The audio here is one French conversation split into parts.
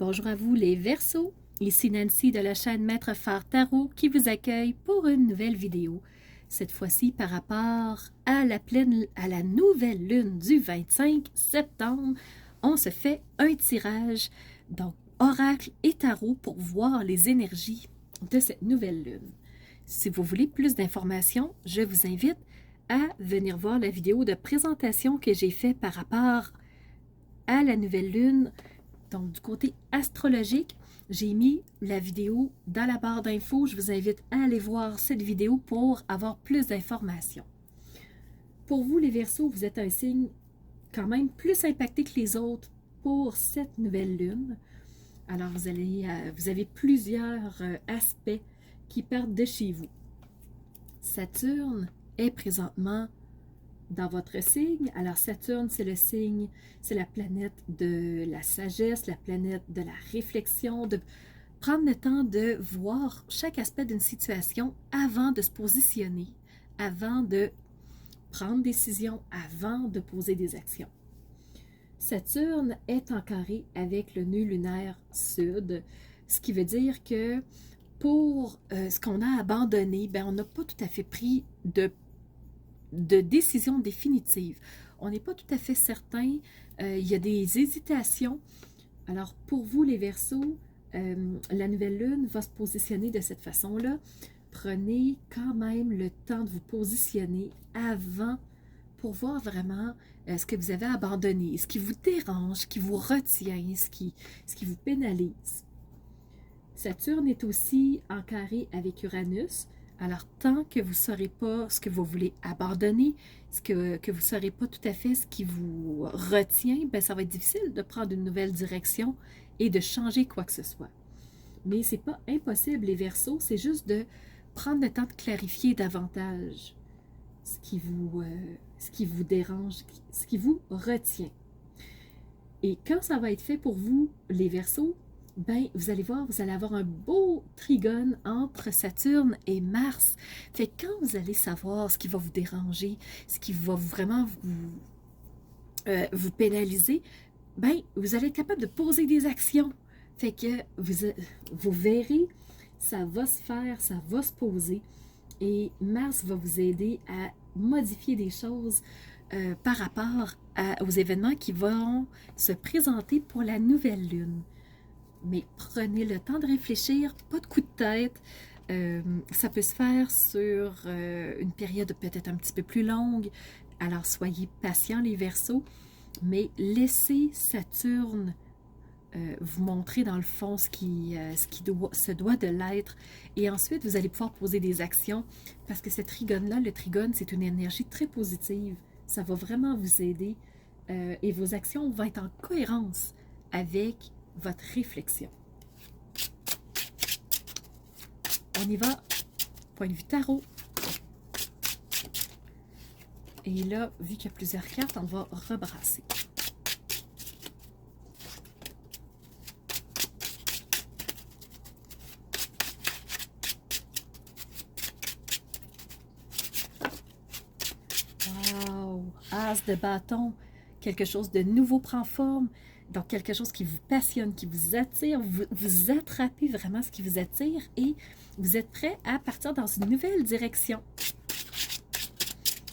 Bonjour à vous les Verseaux, ici Nancy de la chaîne Maître Phare Tarot qui vous accueille pour une nouvelle vidéo. Cette fois-ci par rapport à la nouvelle lune du 25 septembre, on se fait un tirage, donc oracle et tarot pour voir les énergies de cette nouvelle lune. Si vous voulez plus d'informations, je vous invite à venir voir la vidéo de présentation que j'ai faite par rapport à la nouvelle lune. Donc, du côté astrologique, j'ai mis la vidéo dans la barre d'infos. Je vous invite à aller voir cette vidéo pour avoir plus d'informations. Pour vous, les Verseaux, vous êtes un signe quand même plus impacté que les autres pour cette nouvelle lune. Alors, vous avez plusieurs aspects qui partent de chez vous. Saturne est présentement dans votre signe. Alors Saturne, c'est le signe, c'est la planète de la sagesse, la planète de la réflexion, de prendre le temps de voir chaque aspect d'une situation avant de se positionner, avant de prendre des décisions, avant de poser des actions. Saturne est en carré avec le nœud lunaire sud, ce qui veut dire que pour ce qu'on a abandonné, ben, on n'a pas tout à fait pris de décision définitive. On n'est pas tout à fait certain. Il y a des hésitations. Alors, pour vous, les Verseaux, la nouvelle lune va se positionner de cette façon-là. Prenez quand même le temps de vous positionner avant pour voir vraiment ce que vous avez abandonné, ce qui vous dérange, ce qui vous retient, ce qui vous pénalise. Saturne est aussi en carré avec Uranus. Alors, tant que vous ne saurez pas ce que vous voulez abandonner, que vous ne saurez pas tout à fait ce qui vous retient, bien, ça va être difficile de prendre une nouvelle direction et de changer quoi que ce soit. Mais ce n'est pas impossible, les Verseaux, c'est juste de prendre le temps de clarifier davantage ce qui vous dérange, ce qui vous retient. Et quand ça va être fait pour vous, les Verseaux, ben, vous allez voir, vous allez avoir un beau trigone entre Saturne et Mars. Fait que quand vous allez savoir ce qui va vous déranger, ce qui va vraiment vous pénaliser, ben, vous allez être capable de poser des actions. Fait que vous verrez, ça va se faire, ça va se poser. Et Mars va vous aider à modifier des choses par rapport aux événements qui vont se présenter pour la nouvelle lune. Mais prenez le temps de réfléchir, pas de coup de tête. Ça peut se faire sur une période peut-être un petit peu plus longue. Alors soyez patients les Verseaux, mais laissez Saturne vous montrer dans le fond ce qui se doit de l'être. Et ensuite, vous allez pouvoir poser des actions parce que ce trigone-là, le trigone, c'est une énergie très positive. Ça va vraiment vous aider et vos actions vont être en cohérence avec votre réflexion. On y va, point de vue tarot. Et là, vu qu'il y a plusieurs cartes, on va rebrasser. Wow! As de bâton, quelque chose de nouveau prend forme. Donc, quelque chose qui vous passionne, qui vous attire, vous attrapez vraiment ce qui vous attire et vous êtes prêt à partir dans une nouvelle direction.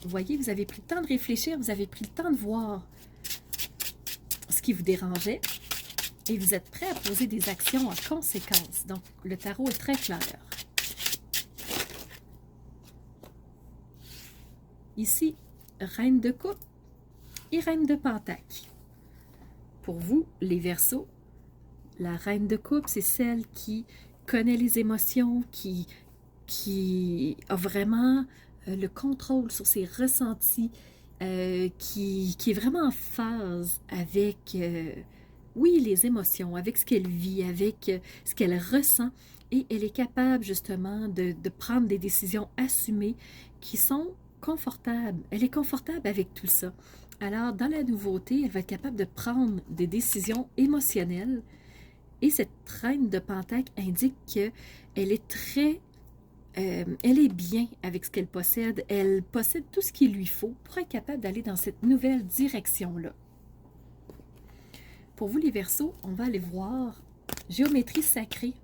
Vous voyez, vous avez pris le temps de réfléchir, vous avez pris le temps de voir ce qui vous dérangeait et vous êtes prêt à poser des actions en conséquence. Donc, le tarot est très clair. Ici, Reine de coupe et Reine de pentacle. Pour vous, les Verseaux, la Reine de coupe, c'est celle qui connaît les émotions, qui a vraiment le contrôle sur ses ressentis, qui est vraiment en phase avec, oui, les émotions, avec ce qu'elle vit, avec ce qu'elle ressent. Et elle est capable justement de prendre des décisions assumées qui sont confortables. Elle est confortable avec tout ça. Alors, dans la nouveauté, elle va être capable de prendre des décisions émotionnelles. Et cette reine de pentacle indique qu'elle est très... elle est bien avec ce qu'elle possède. Elle possède tout ce qu'il lui faut pour être capable d'aller dans cette nouvelle direction-là. Pour vous, les Verseaux, on va aller voir Géométrie sacrée.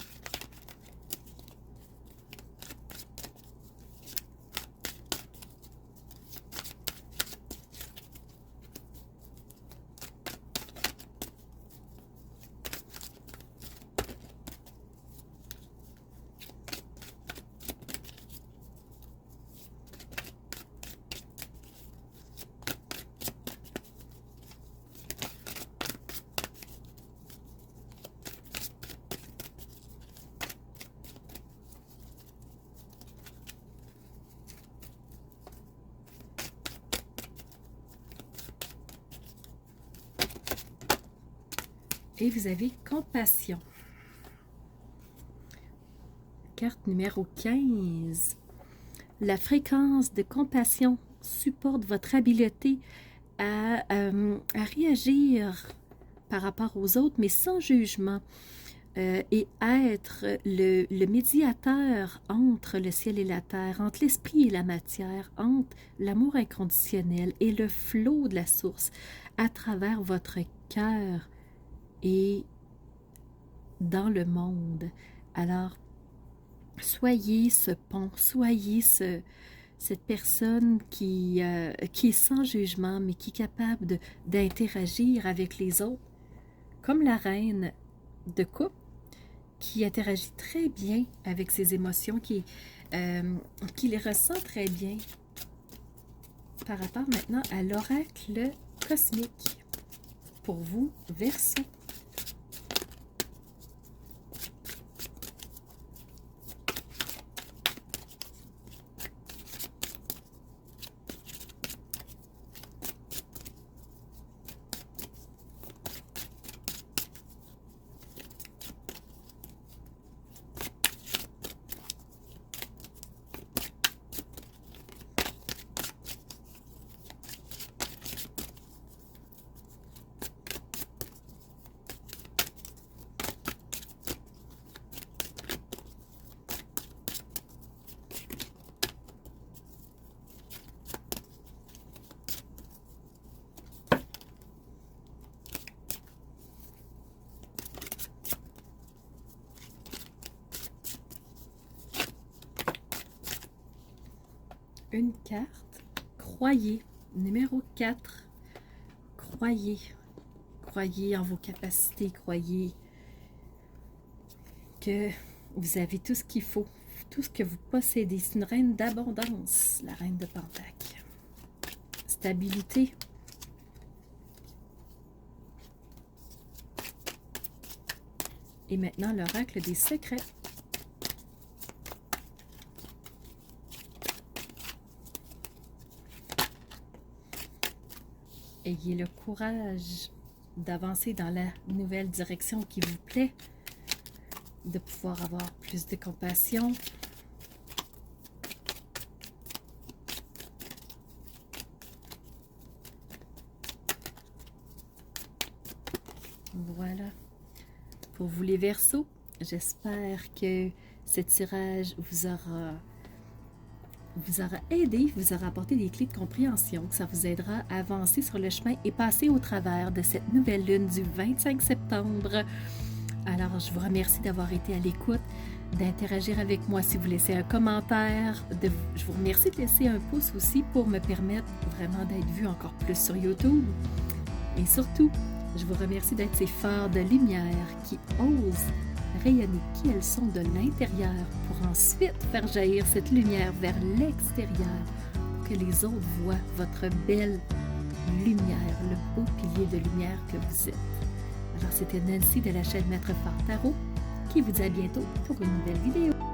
Et vous avez compassion. Carte numéro 15. La fréquence de compassion supporte votre habileté à réagir par rapport aux autres, mais sans jugement, et être le médiateur entre le ciel et la terre, entre l'esprit et la matière, entre l'amour inconditionnel et le flot de la source, à travers votre cœur et dans le monde. Alors, soyez ce pont, soyez cette personne qui est sans jugement, mais qui est capable d'interagir avec les autres, comme la reine de coupe, qui interagit très bien avec ses émotions, qui les ressent très bien. Par rapport maintenant à l'oracle cosmique, pour vous, Verseau. Une carte, croyez, numéro 4, croyez, croyez en vos capacités, croyez que vous avez tout ce qu'il faut, tout ce que vous possédez. C'est une reine d'abondance, la reine de Pentacle. Stabilité. Et maintenant, l'oracle des secrets. Ayez le courage d'avancer dans la nouvelle direction qui vous plaît, de pouvoir avoir plus de compassion. Voilà. Pour vous les Verseaux, j'espère que ce tirage vous aura aidé, vous aura apporté des clés de compréhension, que ça vous aidera à avancer sur le chemin et passer au travers de cette nouvelle lune du 25 septembre. Alors, je vous remercie d'avoir été à l'écoute, d'interagir avec moi si vous laissez un commentaire. Je vous remercie de laisser un pouce aussi pour me permettre vraiment d'être vu encore plus sur YouTube. Et surtout, je vous remercie d'être ces phares de lumière qui osent rayonner qui elles sont de l'intérieur pour ensuite faire jaillir cette lumière vers l'extérieur pour que les autres voient votre belle lumière, le beau pilier de lumière que vous êtes. Alors, c'était Nancy de la chaîne Maître Phare Tarot qui vous dit à bientôt pour une nouvelle vidéo.